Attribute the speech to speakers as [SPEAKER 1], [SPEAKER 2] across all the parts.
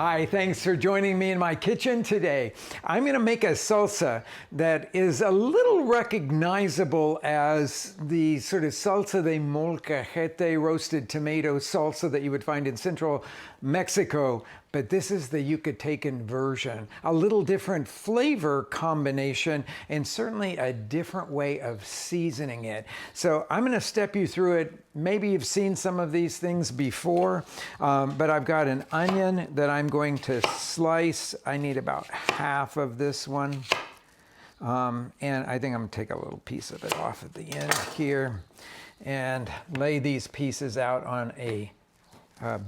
[SPEAKER 1] Hi, thanks for joining me in my kitchen today. I'm going to make a salsa that is a little recognizable as the sort of salsa de molcajete roasted tomato salsa that you would find in central Mexico, but this is the Yucatecan version. A little different flavor combination and certainly a different way of seasoning it. So I'm going to step you through it. Maybe you've seen some of these things before, but I've got an onion that I'm going to slice. I need about half of this one. And I think I'm going to take a little piece of it off at the end here and lay these pieces out on a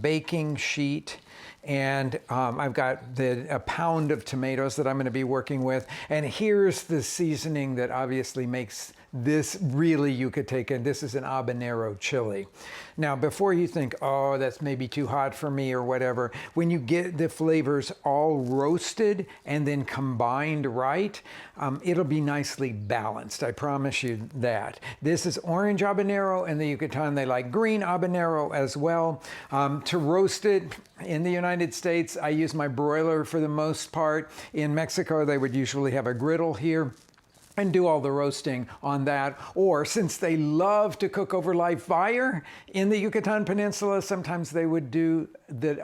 [SPEAKER 1] baking sheet. And I've got a pound of tomatoes that I'm going to be working with. And here's the seasoning that obviously makes this really Yucatecan. This is an habanero chili. Now, before you think, oh, that's maybe too hot for me or whatever, when you get the flavors all roasted and then combined right, it'll be nicely balanced. I promise you that. This is orange habanero. In the Yucatan, they like green habanero as well. To roast it in the United States, I use my broiler for the most part. In Mexico, they would usually have a griddle here and do all the roasting on that. Or since they love to cook over live fire in the Yucatan Peninsula, sometimes they would do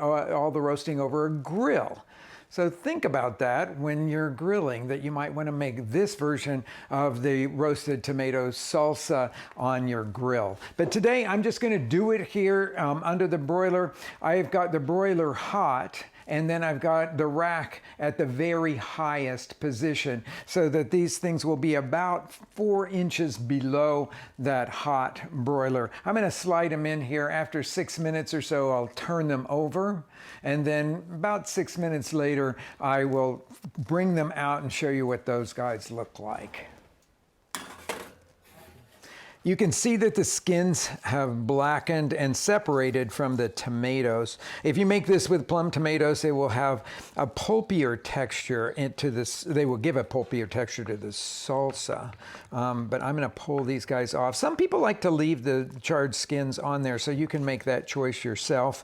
[SPEAKER 1] all the roasting over a grill. So think about that when you're grilling, that you might want to make this version of the roasted tomato salsa on your grill. But today I'm just going to do it here under the broiler. I've got the broiler hot, and then I've got the rack at the very highest position so that these things will be about 4 inches below that hot broiler. I'm going to slide them in here. After 6 minutes or so, I'll turn them over. And then about 6 minutes later, I will bring them out and show you what those guys look like. You can see that the skins have blackened and separated from the tomatoes. If you make this with plum tomatoes, they will have a pulpier texture into this. They will give a pulpier texture to the salsa. But I'm going to pull these guys off. Some people like to leave the charred skins on there, so you can make that choice yourself.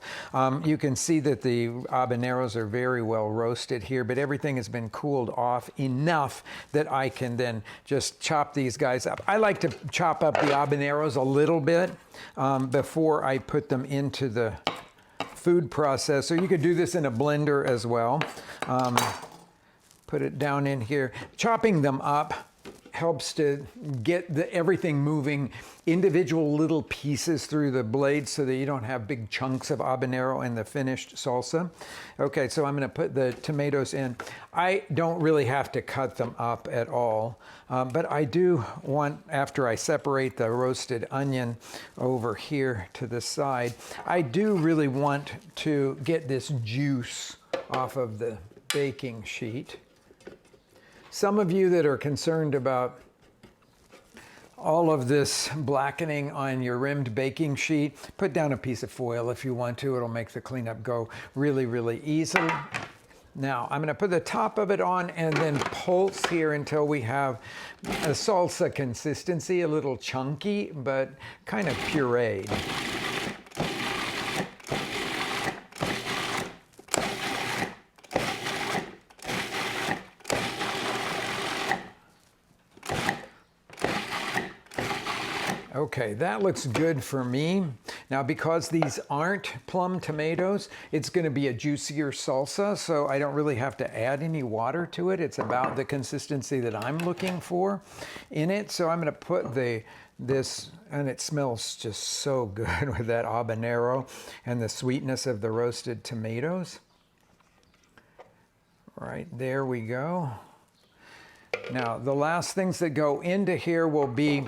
[SPEAKER 1] You can see that the habaneros are very well roasted here, but everything has been cooled off enough that I can then just chop these guys up. I like to chop up the habaneros a little bit before I put them into the food processor. You could do this in a blender as well. Put it down in here. Chopping them up helps to get everything moving, individual little pieces through the blade so that you don't have big chunks of habanero in the finished salsa. Okay, so I'm going to put the tomatoes in. I don't really have to cut them up at all, but I do want, after I separate the roasted onion over here to the side, I do really want to get this juice off of the baking sheet. Some of you that are concerned about all of this blackening on your rimmed baking sheet, put down a piece of foil if you want to. It'll make the cleanup go really, really easily. Now, I'm going to put the top of it on and then pulse here until we have a salsa consistency, a little chunky, but kind of pureed. Okay, that looks good for me. Now, because these aren't plum tomatoes, it's going to be a juicier salsa, so I don't really have to add any water to it. It's about the consistency that I'm looking for in it. So I'm going to put this, and it smells just so good with that habanero and the sweetness of the roasted tomatoes. Right, there we go. Now, the last things that go into here will be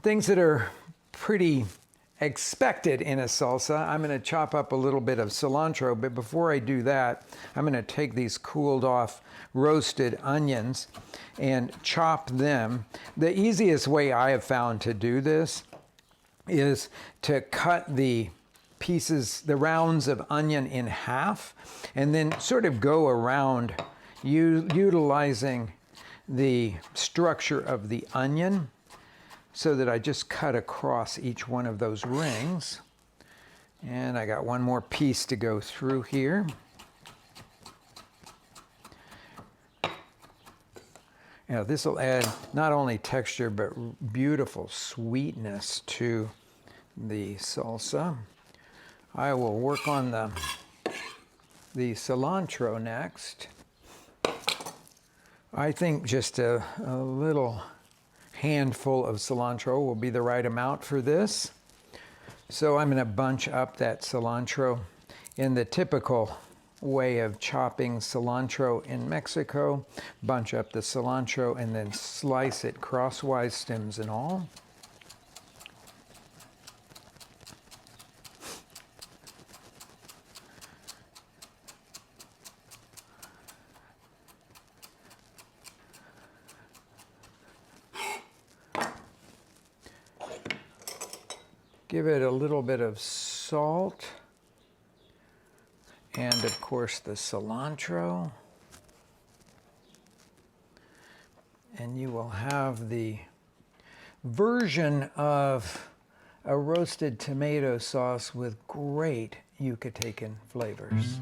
[SPEAKER 1] things that are pretty expected in a salsa. I'm going to chop up a little bit of cilantro, but before I do that, I'm going to take these cooled off roasted onions and chop them. The easiest way I have found to do this is to cut the pieces, the rounds of onion in half, and then sort of go around utilizing the structure of the onion so that I just cut across each one of those rings. And I got one more piece to go through here. Yeah, this will add not only texture but beautiful sweetness to the salsa. I will work on the cilantro next. I think just a little handful of cilantro will be the right amount for this. So I'm going to bunch up that cilantro in the typical way of chopping cilantro in Mexico. Bunch up the cilantro and then slice it crosswise, stems and all. Give it a little bit of salt, and of course the cilantro. And you will have the version of a roasted tomato sauce with great Yucatecan flavors.